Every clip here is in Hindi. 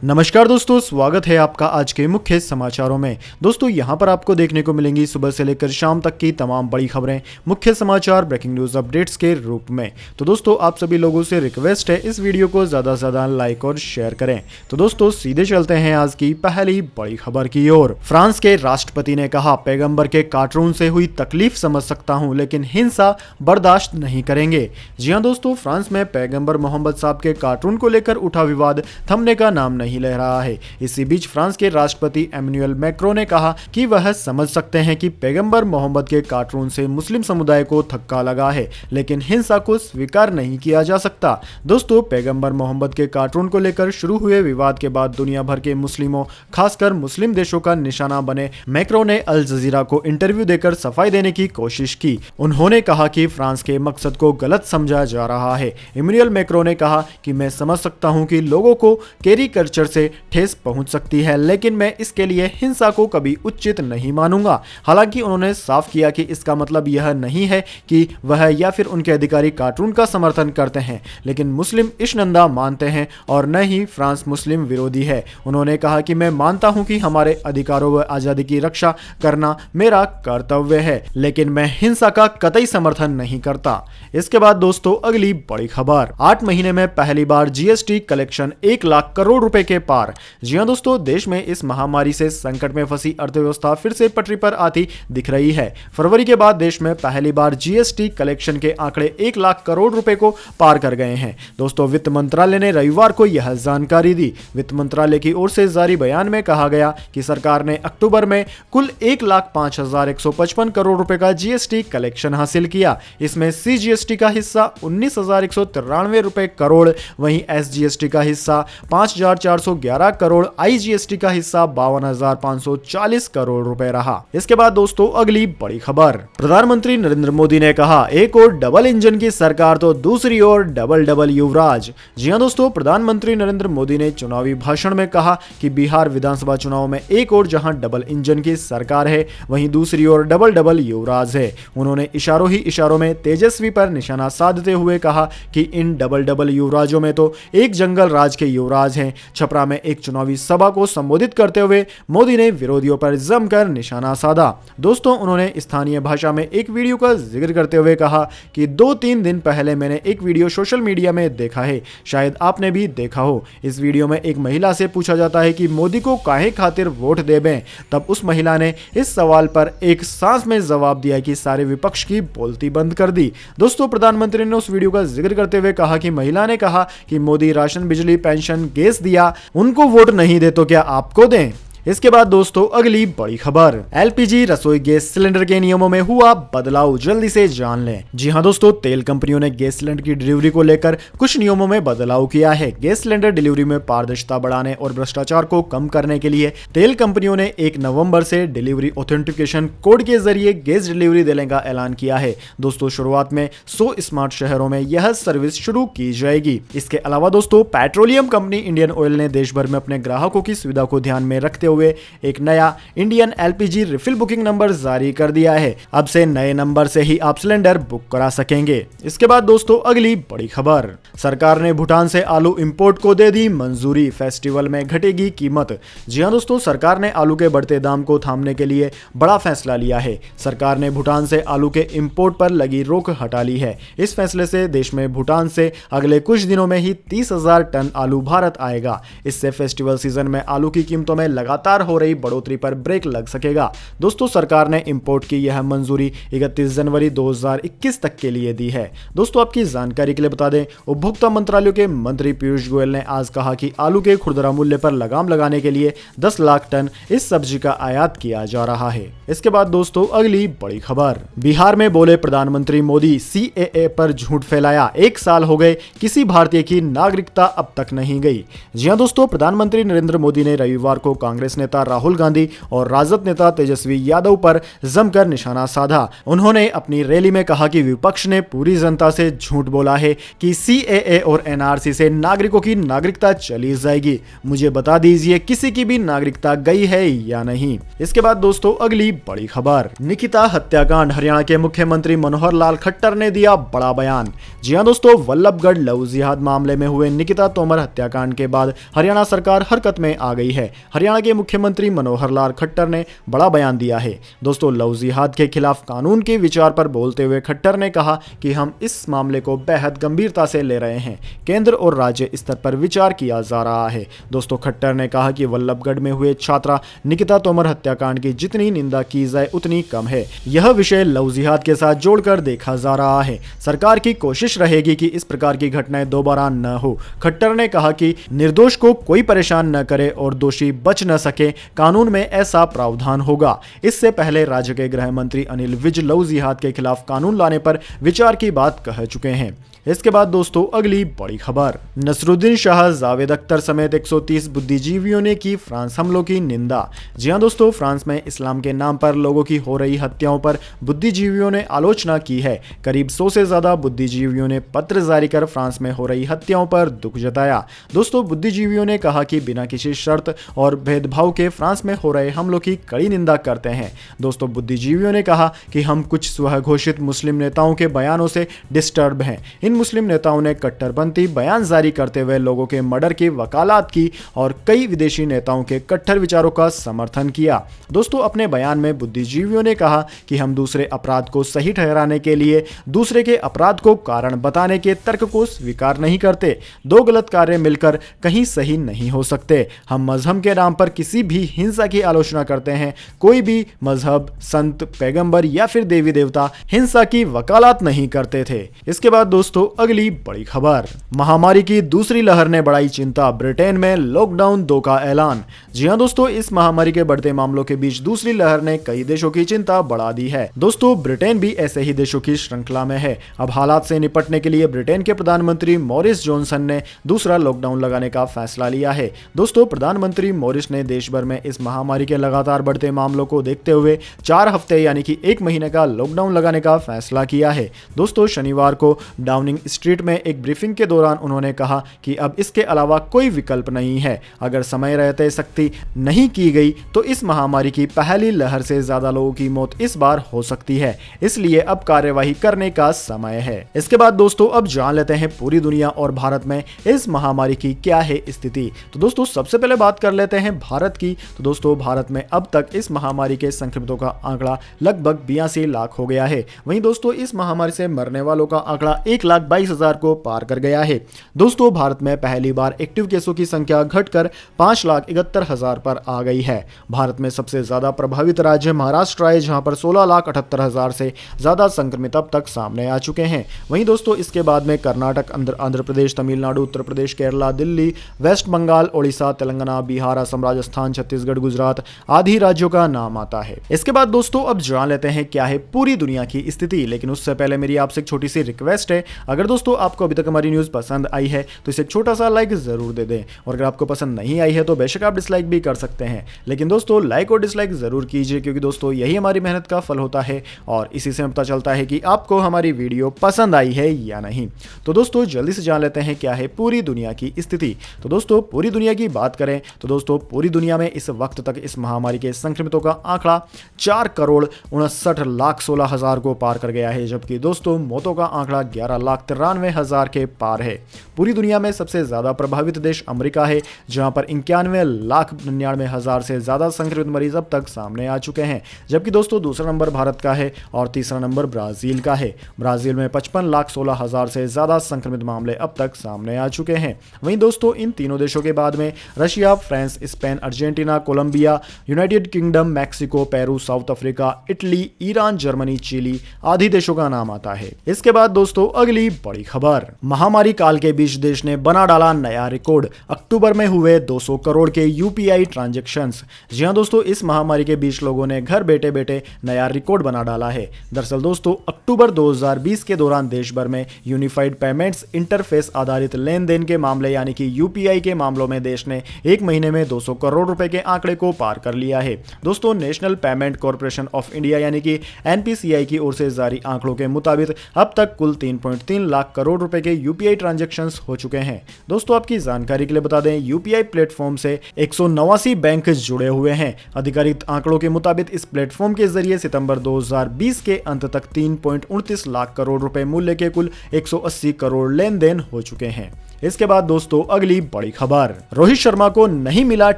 नमस्कार दोस्तों, स्वागत है आपका आज के मुख्य समाचारों में। दोस्तों यहां पर आपको देखने को मिलेंगी सुबह से लेकर शाम तक की तमाम बड़ी खबरें, मुख्य समाचार, ब्रेकिंग न्यूज अपडेट्स के रूप में। तो दोस्तों आप सभी लोगों से रिक्वेस्ट है इस वीडियो को ज़्यादा से ज़्यादा लाइक और शेयर करें। तो दोस्तों सीधे चलते हैं आज की पहली बड़ी खबर की ओर। फ्रांस के राष्ट्रपति ने कहा, पैगंबर के कार्टून से हुई तकलीफ समझ सकता हूँ लेकिन हिंसा बर्दाश्त नहीं करेंगे। जी हाँ दोस्तों, फ्रांस में पैगंबर मोहम्मद साहब के कार्टून को लेकर उठा विवाद थमने का नाम नहीं ले रहा है। इसी बीच फ्रांस के राष्ट्रपति इमैनुअल मैक्रों ने कहा कि वह समझ सकते हैं कि पैगंबर मोहम्मद के कार्टून से मुस्लिम समुदाय को धक्का लगा है, लेकिन हिंसा को स्वीकार नहीं किया जा सकता। दोस्तों पैगंबर मोहम्मद के कार्टून को लेकर शुरू हुए विवाद के बाद दुनिया भर के मुस्लिमों, खासकर मुस्लिम देशों का निशाना बने मैक्रों ने अल जजीरा को इंटरव्यू देकर सफाई देने की कोशिश की। उन्होंने कहा कि फ्रांस के मकसद को गलत समझा जा रहा है। इमैनुअल मैक्रों ने कहा कि मैं समझ सकता हूं कि लोगों को कैरिकल्चर से ठेस पहुंच सकती है, लेकिन मैं इसके लिए हिंसा को कभी उचित नहीं मानूंगा। हालांकि उन्होंने साफ किया कि इसका मतलब यह नहीं है कि वह या फिर उनके अधिकारी कार्टून का समर्थन करते हैं, लेकिन मुस्लिम ईशनंदा मानते हैं और न ही फ्रांस मुस्लिम विरोधी है। उन्होंने कहा कि मैं मानता हूं कि हमारे अधिकारों व आज़ादी की रक्षा करना मेरा कर्तव्य है, लेकिन मैं हिंसा का कतई समर्थन नहीं करता। इसके बाद दोस्तों अगली बड़ी खबर, 8 महीने में पहली बार जीएसटी कलेक्शन 1 लाख करोड़ रुपए के पार। जी हां दोस्तों, देश में इस महामारी से संकट में फंसी अर्थव्यवस्था फिर से पटरी पर आती दिख रही है। फरवरी के बाद देश में पहली बार जीएसटी कलेक्शन के आंकड़े 1 लाख करोड़ रुपए को पार कर गए हैं। दोस्तों वित्त मंत्रालय ने रविवार को यह जानकारी दी। वित्त मंत्रालय की ओर से जारी बयान में कहा गया कि सरकार ने अक्टूबर में कुल 1,05,155 करोड़ रुपए का जीएसटी कलेक्शन हासिल किया। इसमें सीजीएसटी का हिस्सा 19,193 रुपए करोड़, वहीं एसजीएसटी का हिस्सा 5,411 करोड़, आईजीएसटी का हिस्सा 52,540 करोड़ रुपए रहा। इसके बाद दोस्तों अगली बड़ी खबर, प्रधानमंत्री नरेंद्र मोदी ने कहा, एक और डबल इंजन की सरकार तो दूसरी ओर डबल डबल युवराज। जी हां दोस्तों, प्रधानमंत्री नरेंद्र मोदी ने चुनावी भाषण में कहा कि बिहार विधानसभा चुनाव में एक और जहां डबल इंजन की सरकार है, वहीं दूसरी ओर डबल डबल युवराज है। उन्होंने इशारों ही इशारों में तेजस्वी पर निशाना साधते हुए कहा कि इन डबल डबल युवराजों में तो एक जंगल राज के युवराज हैं। छपरा में एक चुनावी सभा को संबोधित करते हुए मोदी ने विरोधियों पर जमकर निशाना साधा। दोस्तों उन्होंने स्थानीय भाषा में एक वीडियो का जिक्र करते हुए कहा कि 2-3 दिन पहले मैंने एक वीडियो सोशल मीडिया में देखा है, शायद आपने भी देखा हो। इस वीडियो में एक महिला से पूछा जाता है कि मोदी को काहे खातिर वोट देबें। तब उस महिला ने इस सवाल पर एक सांस में जवाब दिया कि सारे विपक्ष की बोलती बंद कर दी। दोस्तों प्रधानमंत्री ने उस वीडियो का जिक्र करते हुए कहा कि महिला ने कहा कि मोदी राशन, बिजली, पेंशन, गैस दिया, उनको वोट नहीं दे तो क्या आपको दें। इसके बाद दोस्तों अगली बड़ी खबर, एलपीजी रसोई गैस सिलेंडर के नियमों में हुआ बदलाव, जल्दी से जान लें। जी हां दोस्तों, तेल कंपनियों ने गैस सिलेंडर की डिलीवरी को लेकर कुछ नियमों में बदलाव किया है। गैस सिलेंडर डिलीवरी में पारदर्शिता बढ़ाने और भ्रष्टाचार को कम करने के लिए तेल कंपनियों ने 1 नवंबर से डिलीवरी ऑथेंटिकेशन कोड के जरिए गैस डिलीवरी देने का ऐलान किया है। दोस्तों शुरुआत में 100 स्मार्ट शहरों में यह सर्विस शुरू की जाएगी। इसके अलावा दोस्तों पेट्रोलियम कंपनी इंडियन ऑयल ने देश भर में अपने ग्राहकों की सुविधा को ध्यान में रखते हुए एक नया Indian LPG refill booking number जारी कर दिया है। अब से नए नंबर से ही आप सिलेंडर बुक करा सकेंगे। इसके बाद दोस्तों अगली बड़ी खबर, सरकार ने भूटान से आलू इंपोर्ट को दे दी मंजूरी, फेस्टिवल में घटेगी कीमत। जी हां दोस्तों, सरकार ने आलू के बढ़ते दाम को थामने के लिए बड़ा फैसला लिया है। सरकार ने भूटान से आलू के इंपोर्ट पर लगी रोक हटा ली है। इस फैसले से देश में भूटान से अगले कुछ दिनों में ही 30,000 टन आलू भारत आएगा। इससे फेस्टिवल सीजन में आलू की कीमतों में लगातार हो रही बढ़ोतरी पर ब्रेक लग सकेगा। दोस्तों सरकार ने इंपोर्ट की यह मंजूरी 31 जनवरी 2021 तक के लिए दी है। दोस्तों आपकी जानकारी के लिए बता दें, उपभोक्ता मंत्रालय के मंत्री पीयूष गोयल ने आज कहा कि आलू के खुदरा मूल्य पर लगाम लगाने के लिए 10 लाख टन इस सब्जी का आयात किया जा रहा है। इसके बाद दोस्तों अगली बड़ी खबर, बिहार में बोले प्रधानमंत्री मोदी, सीएए पर झूठ फैलाया, 1 साल हो गए, किसी भारतीय की नागरिकता अब तक नहीं गई। जी हां दोस्तों, प्रधानमंत्री नरेंद्र मोदी ने रविवार को कांग्रेस कांग्रेस नेता राहुल गांधी और राजद नेता तेजस्वी यादव पर जमकर निशाना साधा। उन्होंने अपनी रैली में कहा कि विपक्ष ने पूरी जनता से झूठ बोला है कि सीएए और एनआरसी से नागरिकों की नागरिकता चली जाएगी। मुझे बता दीजिए किसी की भी नागरिकता गई है या नहीं। इसके बाद दोस्तों अगली बड़ी खबर, निकिता हत्याकांड, हरियाणा के मुख्यमंत्री मनोहर लाल खट्टर ने दिया बड़ा बयान। जी हां दोस्तों, वल्लभगढ़ लव जिहाद मामले में हुए निकिता तोमर हत्याकांड के बाद हरियाणा सरकार हरकत में आ गई है। हरियाणा के मुख्यमंत्री मनोहर लाल खट्टर ने बड़ा बयान दिया है। दोस्तों, लव जिहाद के खिलाफ कानून के विचार पर बोलते हुए खट्टर ने कहा कि हम इस मामले को बेहद गंभीरता से ले रहे हैं। केंद्र और राज्य स्तर पर विचार किया जा रहा है। दोस्तों, खट्टर ने कहा कि वल्लभगढ़ में हुए छात्रा निकिता तोमर हत्याकांड की जितनी निंदा की जाए उतनी कम है। यह विषय लव जिहाद के साथ जोड़कर देखा जा रहा है। सरकार की कोशिश रहेगी कि इस प्रकार की घटनाएं दोबारा न हो। खट्टर ने कहा कि निर्दोष को कोई परेशान न करे और दोषी बच न सके, कानून में ऐसा प्रावधान होगा। इससे पहले राज्य के गृह मंत्री अनिल विज लव जिहाद के खिलाफ कानून लाने पर विचार की बात कह चुके हैं। इसके बाद दोस्तों अगली बड़ी खबर, नसरुद्दीन शाह, जावेद अख्तर समेत 130 बुद्धिजीवियों ने की फ्रांस हमलों की निंदा। जी हां दोस्तों, फ्रांस में इस्लाम के नाम पर लोगों की हो रही हत्याओं पर बुद्धिजीवियों ने आलोचना की है। करीब 100 से ज्यादा बुद्धिजीवियों ने पत्र जारी कर फ्रांस में हो रही हत्याओं पर दुख जताया। दोस्तों, बुद्धिजीवियों ने कहा कि बिना किसी शर्त और भेदभाव के फ्रांस में हो रहे हमलों की कड़ी निंदा करते हैं। दोस्तों, बुद्धिजीवियों ने कहा कि हम कुछ स्वघोषित मुस्लिम नेताओं के बयानों से डिस्टर्ब हैं। मुस्लिम नेताओं ने कट्टरपंथी बयान जारी करते हुए लोगों के मर्डर की वकालत की और कई विदेशी नेताओं के कट्टर विचारों का समर्थन किया। दोस्तों, अपने बयान में बुद्धिजीवियों ने कहा कि हम दूसरे अपराध को सही ठहराने के लिए दूसरे के अपराध को कारण बताने के तर्क को स्वीकार नहीं करते। दो गलत कार्य मिलकर कहीं सही नहीं हो सकते। हम मजहब के नाम पर किसी भी हिंसा की आलोचना करते हैं। कोई भी मजहब, संत, पैगंबर या फिर देवी देवता हिंसा की वकालत नहीं करते थे। इसके बाद दोस्तों अगली बड़ी खबर, महामारी की दूसरी लहर ने बढ़ाई चिंता, ब्रिटेन में लॉकडाउन 2 का ऐलान। जी हां दोस्तों, इस महामारी के बढ़ते मामलों के बीच दूसरी लहर ने कई देशों की चिंता बढ़ा दी है। दोस्तों, ब्रिटेन भी ऐसे ही देशों की श्रृंखला में है। अब हालात से निपटने के लिए ब्रिटेन के प्रधानमंत्री मोरिस जॉनसन ने दूसरा लॉकडाउन लगाने का फैसला लिया है। दोस्तों, प्रधानमंत्री मोरिस ने देश भर में इस महामारी के लगातार बढ़ते मामलों को देखते हुए 4 हफ्ते यानी कि 1 महीने का लॉकडाउन लगाने का फैसला किया है। दोस्तों, शनिवार को डाउनिंग स्ट्रीट में एक ब्रीफिंग के दौरान उन्होंने कहा कि अब इसके अलावा कोई विकल्प नहीं है। अगर समय रहते सख्ती नहीं की गई तो इस महामारी की पहली लहर से ज्यादा लोगों की मौत इस बार हो सकती है। इसलिए अब कार्यवाही करने का समय है। इसके बाद दोस्तों अब जान लेते हैं पूरी दुनिया और भारत में इस महामारी की क्या है स्थिति। तो दोस्तों सबसे पहले बात कर लेते हैं भारत की। तो दोस्तों भारत में अब तक इस महामारी के संक्रमितों का आंकड़ा लगभग 82 लाख हो गया है। वहीं दोस्तों इस महामारी से मरने वालों का आंकड़ा 1,22,000 को पार कर गया है। दोस्तों भारत में पहली बार एक्टिव केसों की संख्या घटकर 5,71,000 पर आ गई है। भारत में सबसे ज्यादा प्रभावित राज्य महाराष्ट्र है, जहां पर 16,78,000 से ज्यादा संक्रमित अब तक सामने आ चुके हैं। वहीं दोस्तों इसके बाद में कर्नाटक, आंध्र प्रदेश, तमिलनाडु, उत्तर प्रदेश, केरला, दिल्ली, वेस्ट बंगाल, ओडिशा, तेलंगाना, बिहार, असम, राजस्थान, छत्तीसगढ़, गुजरात आदि राज्यों का नाम आता है। इसके बाद दोस्तों अब जान लेते हैं क्या है पूरी दुनिया की स्थिति। लेकिन उससे पहले मेरी आपसे एक छोटी सी रिक्वेस्ट है, अगर दोस्तों आपको अभी तक हमारी न्यूज़ पसंद आई है तो इसे छोटा सा लाइक जरूर दे दें, और अगर आपको पसंद नहीं आई है तो बेशक आप डिसलाइक भी कर सकते हैं। लेकिन दोस्तों लाइक और डिसलाइक जरूर कीजिए, क्योंकि दोस्तों यही हमारी मेहनत का फल होता है और इसी से पता चलता है कि आपको हमारी वीडियो पसंद आई है या नहीं। तो दोस्तों जल्दी से जान लेते हैं क्या है पूरी दुनिया की स्थिति। तो दोस्तों पूरी दुनिया की बात करें तो दोस्तों पूरी दुनिया में इस वक्त तक इस महामारी के संक्रमितों का आंकड़ा 4,59,16,000 को पार कर गया है, जबकि दोस्तों मौतों का आंकड़ा 11,93,000 के पार है। पूरी दुनिया में सबसे ज्यादा प्रभावित देश अमेरिका है, जहां पर 91,99,000 से ज्यादा संक्रमित मरीज अब तक सामने आ चुके हैं, जबकि दोस्तों दूसरा नंबर भारत का है और तीसरा नंबर ब्राजील का है। ब्राजील में 55,16,000 से ज्यादा संक्रमित मामले अब तक सामने आ चुके हैं। वहीं दोस्तों इन तीनों देशों के बाद में Russia, France, Spain, Argentina, Colombia, United Kingdom, Mexico, Peru, South Africa, Italy, Iran, Germany, Chile आदि देशों का नाम आता है। इसके बाद दोस्तों अगली अगली बड़ी खबर, महामारी काल के बीच देश ने बना डाला नया रिकॉर्ड, अक्टूबर में हुए 200 करोड़ के यूपीआई ट्रांजैक्शंस। जी हां दोस्तों, इस महामारी के बीच लोगों ने घर बैठे बैठे नया रिकॉर्ड बना डाला है। दरअसल दोस्तों, अक्टूबर 2020 के दौरान देश भर में यूनिफाइड पेमेंट्स इंटरफेस आधारित लेन देन के मामले यानी कि यूपीआई के मामलों में देश ने एक महीने में 200 करोड़ रुपए के आंकड़े को पार कर लिया है। दोस्तों, national payment corporation of India यानी कि एनपीसीआई की ओर से जारी आंकड़ों के मुताबिक अब तक कुल 3.3 लाख करोड़ रुपए के यूपीआई ट्रांजैक्शंस हो चुके हैं। दोस्तों, आपकी जानकारी के लिए बता दें, यूपीआई प्लेटफॉर्म से 189 बैंक जुड़े हुए हैं। आधिकारिक आंकड़ों के मुताबिक इस प्लेटफॉर्म के जरिए सितंबर 2020 के अंत तक 3.29 लाख करोड़ रुपए मूल्य के कुल 180 करोड़ लेन देन हो चुके हैं। इसके बाद दोस्तों, अगली बड़ी खबर, रोहित शर्मा को नहीं मिला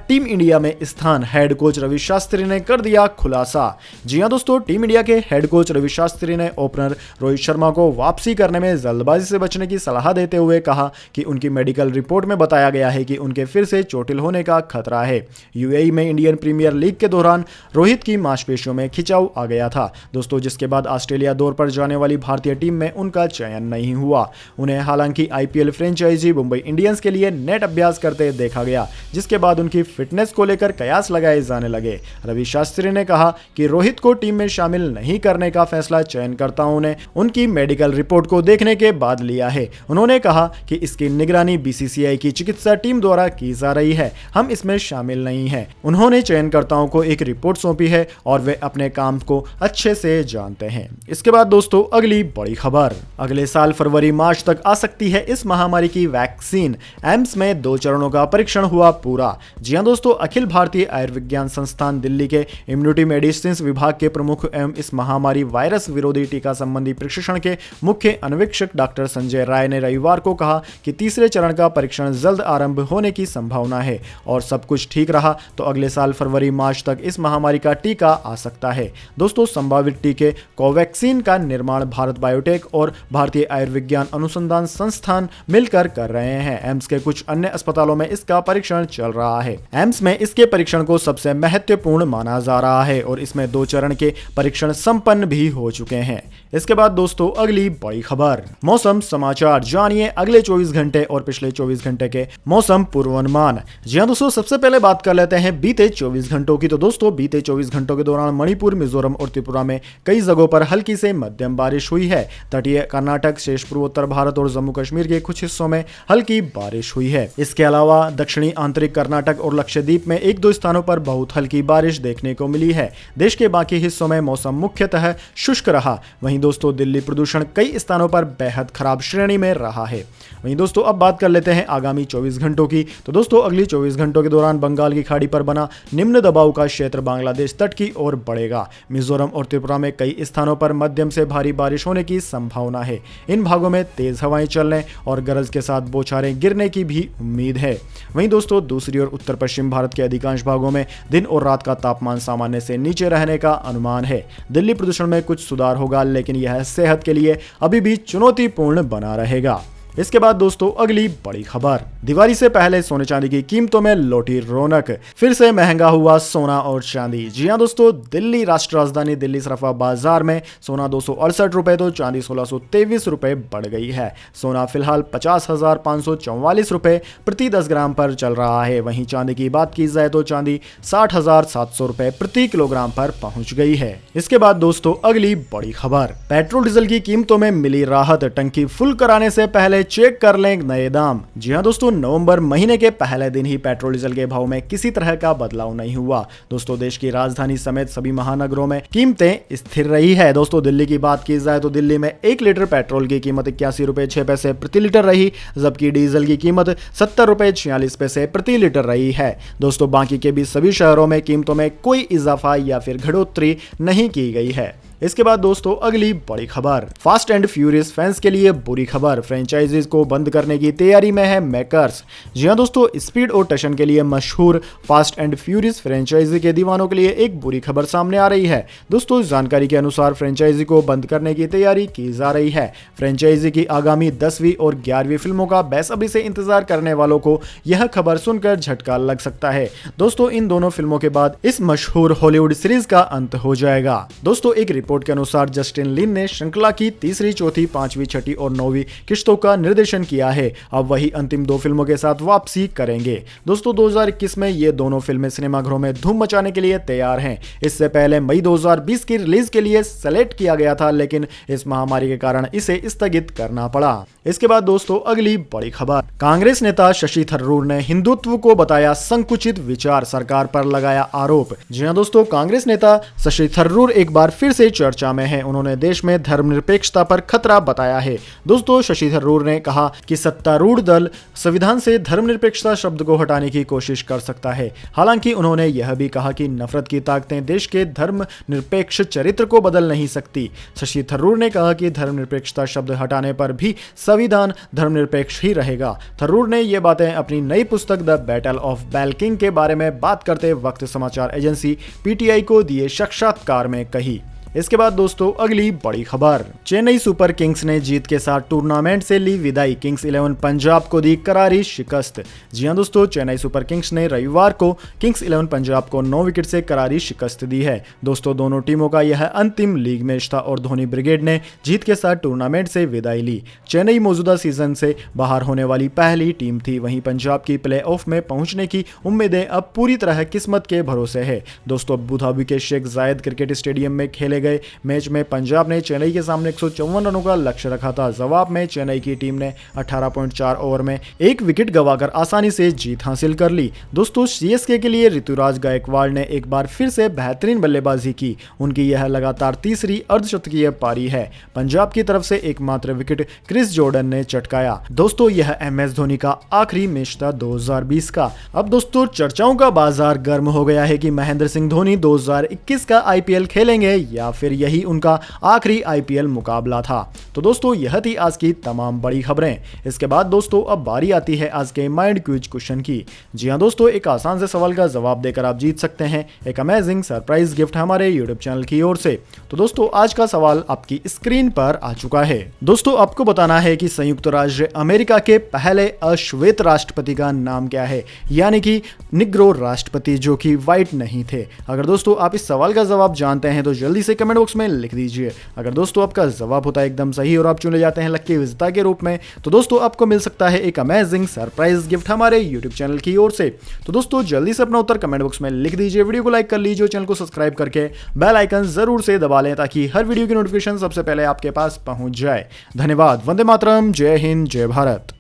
टीम इंडिया में स्थान, हेड कोच रवि शास्त्री ने कर दिया खुलासा। जी हां दोस्तों, टीम इंडिया के हेड कोच रवि शास्त्री ने ओपनर रोहित शर्मा को वापसी करने में जल्दबाजी से बचने की सलाह देते हुए कहा कि उनकी मेडिकल रिपोर्ट में बताया गया है कि उनके फिर से चोटिल होने का खतरा है। यूएई में इंडियन प्रीमियर लीग के दौरान रोहित की मांसपेशियों में खिंचाव आ गया था दोस्तों, जिसके बाद ऑस्ट्रेलिया दौर पर जाने वाली भारतीय टीम में उनका चयन नहीं हुआ। उन्हें हालांकि आईपीएल फ्रेंचाइजी मुंबई इंडियंस के लिए नेट अभ्यास करते देखा गया, जिसके बाद उनकी फिटनेस को लेकर कयास लगाए जाने लगे। रवि शास्त्री ने कहा कि रोहित को टीम में शामिल नहीं करने का फैसला चयनकर्ताओं ने उनकी मेडिकल रिपोर्ट को देखने के बाद लिया है। उन्होंने कहा कि इसकी निगरानी बीसीसीआई की चिकित्सा टीम द्वारा की जा रही है, हम इसमें शामिल नहीं हैं। उन्होंने चयनकर्ताओं को एक रिपोर्ट सौंपी है और वे अपने काम को अच्छे से जानते हैं। इसके बाद दोस्तों, अगली बड़ी खबर, अगले साल फरवरी मार्च तक आ सकती है इस महामारी की वैक्सीन। एम्स में 2 चरणों का परीक्षण हुआ पूरा। जी हां दोस्तों, अखिल भारतीय आयुर्विज्ञान संस्थान दिल्ली के इम्यूनिटी मेडिसिन विभाग के प्रमुख एवं इस महामारी वायरस विरोधी टीका संबंधी प्रशिक्षण के मुख्य अन्वेषक डॉक्टर संजय राय ने रविवार को कहा कि तीसरे चरण का परीक्षण जल्द आरंभ होने की संभावना है और सब कुछ ठीक रहा तो अगले साल फरवरी मार्च तक इस महामारी का टीका आ सकता है। दोस्तों, संभावित टीके कोवैक्सीन का निर्माण भारत बायोटेक और भारतीय आयुर्विज्ञान अनुसंधान संस्थान मिलकर कर रहे हैं। एम्स के कुछ अन्य अस्पतालों में इसका परीक्षण चल रहा है। एम्स में इसके परीक्षण को सबसे महत्वपूर्ण माना जा रहा है और इसमें 2 चरण के परीक्षण संपन्न भी हो चुके हैं। इसके बाद दोस्तों, अगली बड़ी खबर, मौसम समाचार, जानिए अगले 24 घंटे और पिछले 24 घंटे के मौसम पूर्वानुमान। जी हां दोस्तों, सबसे पहले बात कर लेते हैं बीते 24 घंटों की। तो दोस्तों, बीते 24 घंटों के दौरान मणिपुर, मिजोरम और त्रिपुरा में कई जगहों पर हल्की से मध्यम बारिश हुई है। तटीय कर्नाटक, शेष पूर्वोत्तर भारत और जम्मू कश्मीर के कुछ हिस्सों में हल्की बारिश हुई है। इसके अलावा दक्षिणी आंतरिक कर्नाटक और लक्षद्वीप में 1-2 स्थानों पर बहुत हल्की बारिश देखने को मिली है। देश के बाकी हिस्सों में मौसम मुख्यतः शुष्क रहा। वहीं दोस्तों, दिल्ली प्रदूषण कई स्थानों पर बेहद खराब श्रेणी में रहा है। वहीं दोस्तों, अब बात कर लेते हैं आगामी 24 घंटों की। तो दोस्तों, अगली 24 घंटों के दौरान बंगाल की खाड़ी पर बना निम्न दबाव का क्षेत्र बांग्लादेश तट की ओर बढ़ेगा। मिजोरम और त्रिपुरा में कई स्थानों पर मध्यम से भारी बारिश होने की संभावना है। इन भागों में तेज हवाएं चलने और गरज के साथ बौछारें गिरने की भी उम्मीद है। वहीं दोस्तों, दूसरी ओर उत्तर पश्चिम भारत के अधिकांश भागों में दिन और रात का तापमान सामान्य से नीचे रहने का अनुमान है। दिल्ली प्रदूषण में कुछ सुधार होगा, लेकिन यह सेहत के लिए अभी भी चुनौतीपूर्ण बना रहेगा। इसके बाद दोस्तों, अगली बड़ी खबर, दिवाली से पहले सोने चांदी की कीमतों में लौटी रौनक, फिर से महंगा हुआ सोना और चांदी। जी हां दोस्तों, दिल्ली राष्ट्रीय राजधानी दिल्ली सराफा बाजार में सोना 268 रुपए तो चांदी 1623 रुपए बढ़ गई है। सोना फिलहाल 50,544 रुपए प्रति 10 ग्राम पर चल रहा है। वहीं चांदी की बात की जाए तो चांदी 60,700 रुपए प्रति किलोग्राम पर पहुंच गई है। इसके बाद दोस्तों, अगली बड़ी खबर, पेट्रोल डीजल की कीमतों में मिली राहत, टंकी फुल कराने से पहले चेक कर लें नए दाम। जी हां दोस्तों, नवंबर महीने के पहले दिन ही पेट्रोल डीजल के भाव में किसी तरह का बदलाव नहीं हुआ। दोस्तों, देश की राजधानी समेत सभी महानगरों में कीमतें स्थिर रही है। दोस्तों, दिल्ली की बात की जाए तो दिल्ली में 1 लीटर पेट्रोल की कीमत 81 रुपए 6 पैसे प्रति लीटर रही, जबकि डीजल की कीमत 70 रुपए 46 पैसे प्रति लीटर रही है। दोस्तों, बाकी के भी सभी शहरों में कीमतों में कोई इजाफा या फिर घटोतरी नहीं की गई है। इसके बाद दोस्तों, अगली बड़ी खबर, फास्ट एंड फ्यूरियस फैंस के लिए बुरी खबर, फ्रेंचाइजीज को बंद करने की तैयारी में है मेकर्स। जी हां दोस्तों, स्पीड और टशन के लिए मशहूर फास्ट एंड फ्यूरियस फ्रेंचाइजी के दीवानों के लिए एक बुरी खबर सामने आ रही है। दोस्तों, इस जानकारी के अनुसार फ्रेंचाइजी को बंद करने की तैयारी की जा रही है। फ्रेंचाइजी की आगामी 10वीं और 11वीं फिल्मों का बेसब्री से इंतजार करने वालों को यह खबर सुनकर झटका लग सकता है। दोस्तों, इन दोनों फिल्मों के बाद इस मशहूर हॉलीवुड सीरीज का अंत हो जाएगा। दोस्तों, एक रिपोर्ट के अनुसार जस्टिन लिन ने श्रृंखला की तीसरी, चौथी, पांचवी, छठी और नौवीं किश्तों का निर्देशन किया है। अब वही अंतिम 2 फिल्मों के साथ वापसी करेंगे। दोस्तों 2021 में ये दोनों फिल्में सिनेमाघरों में धूम मचाने के लिए तैयार हैं। इससे पहले मई 2020 की रिलीज के लिए सेलेक्ट किया गया था, लेकिन इस महामारी के कारण इसे स्थगित करना पड़ा। इसके बाद दोस्तों अगली बड़ी खबर, कांग्रेस नेता शशि थरूर ने हिंदुत्व को बताया संकुचित विचार, सरकार पर लगाया आरोप। जी हां दोस्तों, कांग्रेस नेता शशि थरूर एक बार फिर से चर्चा में है। उन्होंने देश में धर्मनिरपेक्षता पर खतरा बताया है। दोस्तों शशि थरूर ने कहा कि सत्तारूढ़ दल संविधान से धर्मनिरपेक्षता शब्द को हटाने की कोशिश कर सकता है। हालांकि उन्होंने यह भी कहा कि नफरत की ताकतें देश के धर्मनिरपेक्ष चरित्र को बदल नहीं सकती। शशि थरूर ने कहा कि धर्मनिरपेक्षता शब्द हटाने पर भी संविधान धर्मनिरपेक्ष ही रहेगा। थरूर ने ये बातें अपनी नई पुस्तक द बैटल ऑफ बैलकिंग के बारे में बात करते वक्त समाचार एजेंसी पीटीआई को दिए साक्षात्कार में कही। इसके बाद दोस्तों अगली बड़ी खबर, चेन्नई सुपर किंग्स ने जीत के साथ टूर्नामेंट से ली विदाई, किंग्स 11 पंजाब को दी करारी शिकस्त। जी हां दोस्तों, चेन्नई सुपर किंग्स ने रविवार को किंग्स 11 पंजाब को 9 विकेट से करारी शिकस्त दी है। दोस्तों दोनों टीमों का यह अंतिम लीग मैच था और धोनी ब्रिगेड ने जीत के साथ टूर्नामेंट से विदाई ली। चेन्नई मौजूदा सीजन से बाहर होने वाली पहली टीम थी। वहीं पंजाब की प्ले ऑफ में पहुंचने की उम्मीदें अब पूरी तरह किस्मत के भरोसे है। दोस्तों अबू धाबी के शेख जायद क्रिकेट स्टेडियम में खेले गए मैच में पंजाब ने चेन्नई के सामने 154 रनों का लक्ष्य रखा था। जवाब में चेन्नई की टीम ने 18.4 ओवर में 1 विकेट गंवाकर आसानी से जीत हासिल कर ली। दोस्तों सीएसके के लिए ऋतुराज गायकवाड़ ने एक बार फिर से बेहतरीन बल्लेबाजी की। उनकी यह लगातार तीसरी अर्धशतकीय पारी है। पंजाब की तरफ से एकमात्र विकेट क्रिस जॉर्डन ने चटकाया। दोस्तों यह MS धोनी का आखिरी मैच था 2020 का। अब दोस्तों चर्चाओं का बाजार गर्म हो गया है कि महेंद्र सिंह धोनी 2021 का IPL खेलेंगे या फिर यही उनका आखिरी IPL मुकाबला था। तो दोस्तों यह थी आज की तमाम बड़ी खबरें। इसके बाद दोस्तों अब बारी आती है आज के माइंड क्विज क्वेश्चन की। जी हां दोस्तों, एक आसान से सवाल का जवाब देकर आप जीत सकते हैं एक अमेजिंग सरप्राइज गिफ्ट हमारे YouTube चैनल की ओर से। तो दोस्तों आज का सवाल आपकी स्क्रीन पर आ चुका है। दोस्तों आपको बताना है कि संयुक्त राज्य अमेरिका के पहले अश्वेत राष्ट्रपति का नाम क्या है, यानी कि निग्रो राष्ट्रपति जो कि व्हाइट नहीं थे। अगर दोस्तों आप इस सवाल का जवाब जानते हैं तो जल्दी से कमेंट बॉक्स में लिख दीजिए। अगर दोस्तों आपका जवाब होता है एकदम सही और आप चुने जाते हैं लकी विजेता के रूप में, तो दोस्तों आपको मिल सकता है एक अमेजिंग सरप्राइज गिफ्ट हमारे YouTube चैनल की ओर से। तो दोस्तों जल्दी से अपना उत्तर कमेंट बॉक्स में लिख दीजिए, वीडियो को लाइक कर लीजिए, चैनल को सब्सक्राइब करके बेल आइकन जरूर से दबा लें ताकि हर वीडियो की नोटिफिकेशन सबसे पहले आपके पास पहुंच जाए। धन्यवाद। वंदे मातरम। जय हिंद, जय भारत।